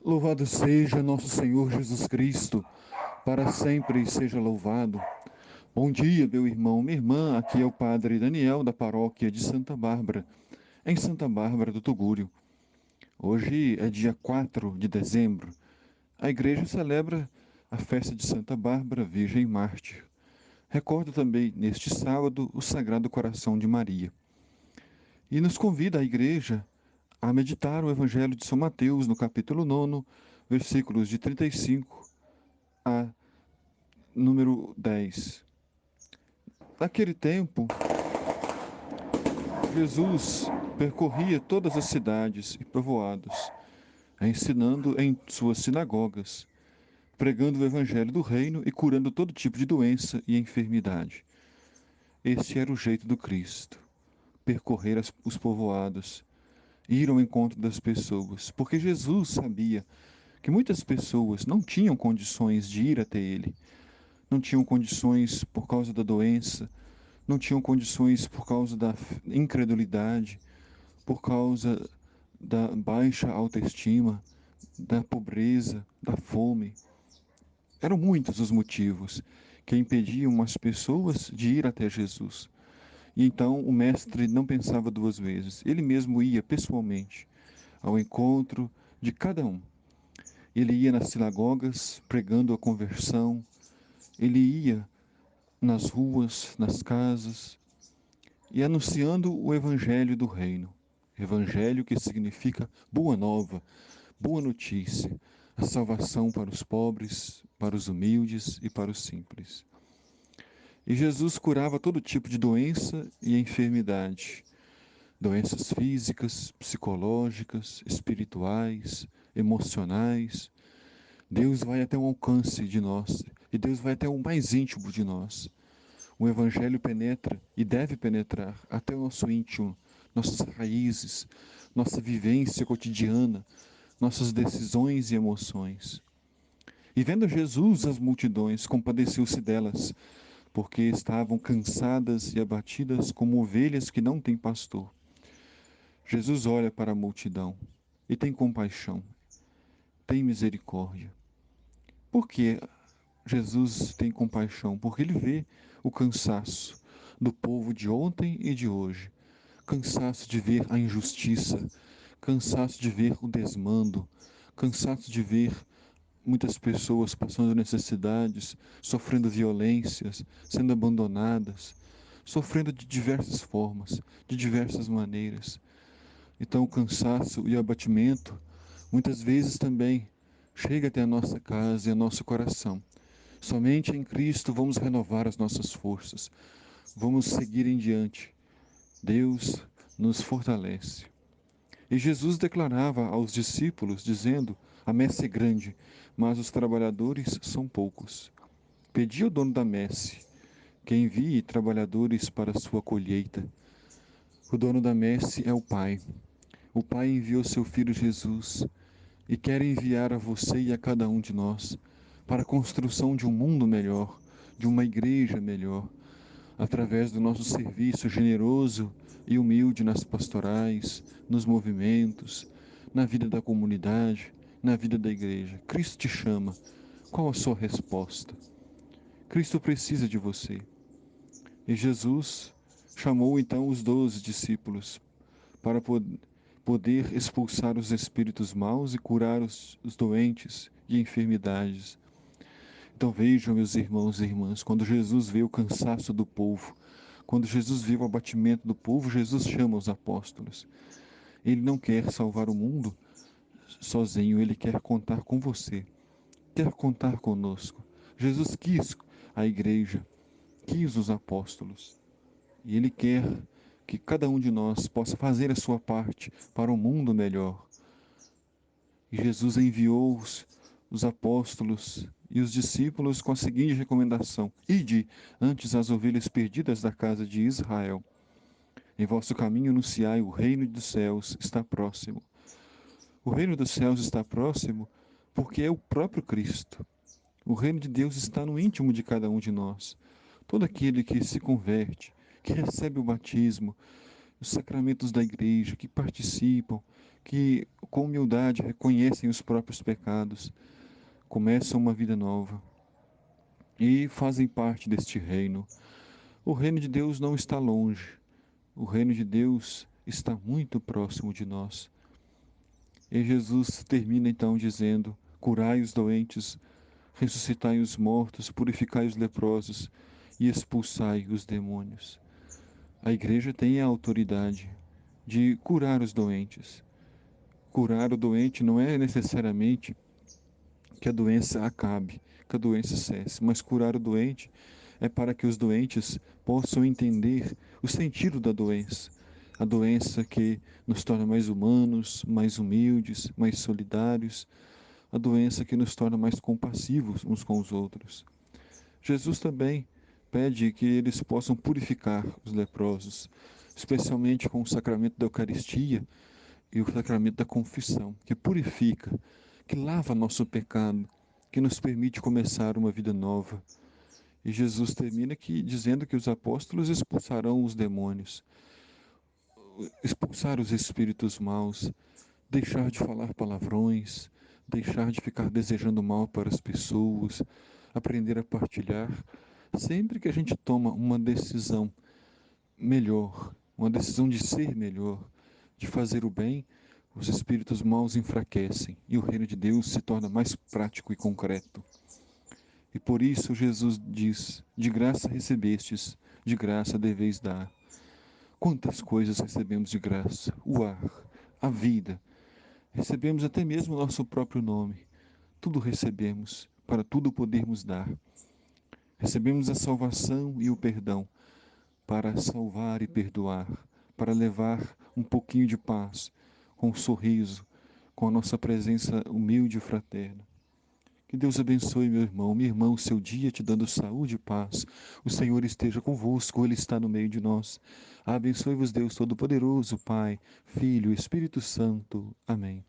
Louvado seja nosso Senhor Jesus Cristo, para sempre seja louvado. Bom dia, meu irmão, minha irmã, aqui é o Padre Daniel da paróquia de Santa Bárbara, em Santa Bárbara do Tugúrio. Hoje é dia 4 de dezembro. A igreja celebra a festa de Santa Bárbara, Virgem Mártir. Recordo também, neste sábado, o Sagrado Coração de Maria. E nos convida a igreja a meditar o Evangelho de São Mateus, no capítulo 9, versículos de 35 a número 10. Naquele tempo, Jesus percorria todas as cidades e povoados, ensinando em suas sinagogas, pregando o evangelho do reino e curando todo tipo de doença e enfermidade. Este era o jeito do Cristo: percorrer os povoados, ir ao encontro das pessoas, porque Jesus sabia que muitas pessoas não tinham condições de ir até ele, não tinham condições por causa da doença, não tinham condições por causa da incredulidade, por causa da baixa autoestima, da pobreza, da fome. Eram muitos os motivos que impediam as pessoas de ir até Jesus. E então o mestre não pensava duas vezes. Ele mesmo ia pessoalmente ao encontro de cada um. Ele ia nas sinagogas pregando a conversão, ele ia nas ruas, nas casas, e anunciando o evangelho do reino. Evangelho que significa boa nova, boa notícia, a salvação para os pobres, para os humildes e para os simples. E Jesus curava todo tipo de doença e enfermidade, doenças físicas, psicológicas, espirituais, emocionais. Deus vai até o alcance de nós e Deus vai até o mais íntimo de nós. O Evangelho penetra e deve penetrar até o nosso íntimo, nossas raízes, nossa vivência cotidiana, nossas decisões e emoções. E vendo Jesus, as multidões, compadeceu-se delas, porque estavam cansadas e abatidas como ovelhas que não têm pastor. Jesus olha para a multidão e tem compaixão, tem misericórdia. Por que Jesus tem compaixão? Porque ele vê o cansaço do povo de ontem e de hoje, cansaço de ver a injustiça, cansaço de ver o desmando, cansaço de ver muitas pessoas passando necessidades, sofrendo violências, sendo abandonadas, sofrendo de diversas formas, de diversas maneiras. Então, o cansaço e o abatimento, muitas vezes também, chega até a nossa casa e ao nosso coração. Somente em Cristo vamos renovar as nossas forças, vamos seguir em diante. Deus nos fortalece. E Jesus declarava aos discípulos, dizendo: a messe é grande, mas os trabalhadores são poucos. Pedi ao dono da messe que envie trabalhadores para a sua colheita. O dono da messe é o Pai. O Pai enviou seu Filho Jesus e quer enviar a você e a cada um de nós para a construção de um mundo melhor, de uma igreja melhor, através do nosso serviço generoso e humilde nas pastorais, nos movimentos, na vida da comunidade, na vida da igreja. Cristo te chama. Qual a sua resposta? Cristo precisa de você. E Jesus chamou então os 12 discípulos para poder expulsar os espíritos maus e curar os doentes de enfermidades. Então vejam, meus irmãos e irmãs, quando Jesus vê o cansaço do povo, quando Jesus vê o abatimento do povo, Jesus chama os apóstolos. Ele não quer salvar o mundo sozinho, ele quer contar com você, quer contar conosco. Jesus quis a igreja, quis os apóstolos, e ele quer que cada um de nós possa fazer a sua parte para um mundo melhor. E Jesus enviou os apóstolos e os discípulos com a seguinte recomendação: ide antes as ovelhas perdidas da casa de Israel. Em vosso caminho anunciai: o reino dos céus está próximo. O reino dos céus está próximo porque é o próprio Cristo. O reino de Deus está no íntimo de cada um de nós. Todo aquele que se converte, que recebe o batismo, os sacramentos da igreja, que participam, que com humildade reconhecem os próprios pecados, começam uma vida nova e fazem parte deste reino. O reino de Deus não está longe, o reino de Deus está muito próximo de nós. E Jesus termina então dizendo: curai os doentes, ressuscitai os mortos, purificai os leprosos e expulsai os demônios. A igreja tem a autoridade de curar os doentes. Curar o doente não é necessariamente que a doença acabe, que a doença cesse, mas curar o doente é para que os doentes possam entender o sentido da doença. A doença que nos torna mais humanos, mais humildes, mais solidários, a doença que nos torna mais compassivos uns com os outros. Jesus também pede que eles possam purificar os leprosos, especialmente com o sacramento da Eucaristia e o sacramento da confissão, que purifica, que lava nosso pecado, que nos permite começar uma vida nova. E Jesus termina aqui dizendo que os apóstolos expulsarão os demônios, expulsar os espíritos maus, deixar de falar palavrões, deixar de ficar desejando mal para as pessoas, aprender a partilhar. Sempre que a gente toma uma decisão melhor, uma decisão de ser melhor, de fazer o bem, os espíritos maus enfraquecem e o reino de Deus se torna mais prático e concreto. E por isso Jesus diz: de graça recebestes, de graça deveis dar. Quantas coisas recebemos de graça? O ar, a vida. Recebemos até mesmo o nosso próprio nome. Tudo recebemos, para tudo podermos dar. Recebemos a salvação e o perdão, para salvar e perdoar, para levar um pouquinho de paz, com um sorriso, com a nossa presença humilde e fraterna. Que Deus abençoe, meu irmão, minha irmã, o seu dia, te dando saúde e paz. O Senhor esteja convosco, Ele está no meio de nós. Abençoe-vos, Deus Todo-Poderoso, Pai, Filho e Espírito Santo. Amém.